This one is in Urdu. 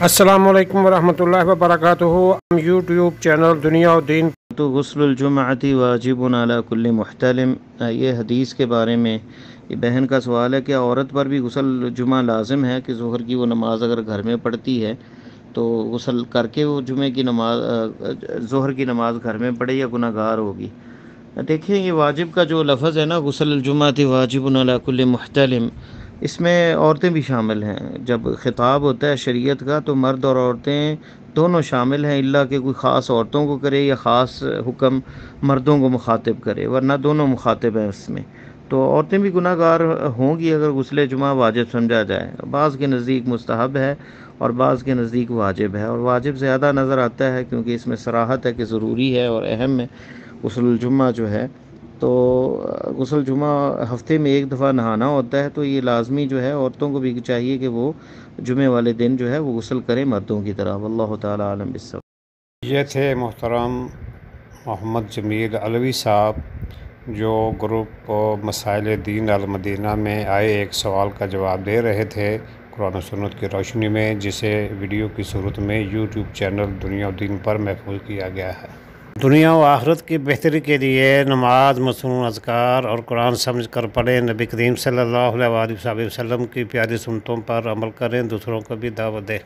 السلام علیکم ورحمۃ اللہ وبرکاتہ. یوٹیوب چینل دنیا و دین. تو غسل الجمعۃ واجب علی کل محتلم، یہ حدیث کے بارے میں یہ بہن کا سوال ہے کہ عورت پر بھی غسل جمعہ لازم ہے کہ ظہر کی وہ نماز اگر گھر میں پڑھتی ہے تو غسل کر کے وہ جمعہ کی نماز ظہر کی نماز گھر میں پڑھے یا گناہ گار ہوگی؟ دیکھیں، یہ واجب کا جو لفظ ہے نا، غسل الجمعۃ واجب علی کل محتلم، اس میں عورتیں بھی شامل ہیں. جب خطاب ہوتا ہے شریعت کا تو مرد اور عورتیں دونوں شامل ہیں، الا کہ کوئی خاص عورتوں کو کرے یا خاص حکم مردوں کو مخاطب کرے، ورنہ دونوں مخاطب ہیں اس میں. تو عورتیں بھی گناہ گار ہوں گی اگر غسل جمعہ واجب سمجھا جائے. بعض کے نزدیک مستحب ہے اور بعض کے نزدیک واجب ہے، اور واجب زیادہ نظر آتا ہے کیونکہ اس میں صراحت ہے کہ ضروری ہے اور اہم ہے غسل الجمعہ جو ہے. تو غسل جمعہ ہفتے میں ایک دفعہ نہانا ہوتا ہے، تو یہ لازمی جو ہے عورتوں کو بھی چاہیے کہ وہ جمعے والے دن جو ہے وہ غسل کریں مردوں کی طرح. واللہ تعالی عالم بالصواب. یہ تھے محترم محمد جمیل علوی صاحب، جو گروپ مسائل دین المدینہ میں آئے ایک سوال کا جواب دے رہے تھے قرآن و سنت کی روشنی میں، جسے ویڈیو کی صورت میں یوٹیوب چینل دنیا و دین پر محفوظ کیا گیا ہے. دنیا و آخرت کی بہتری کے لیے نماز، مصنون اذکار اور قرآن سمجھ کر پڑھیں. نبی کریم صلی اللہ علیہ وآلہ وسلم کی پیاری سنتوں پر عمل کریں، دوسروں کو بھی دعوت دیں.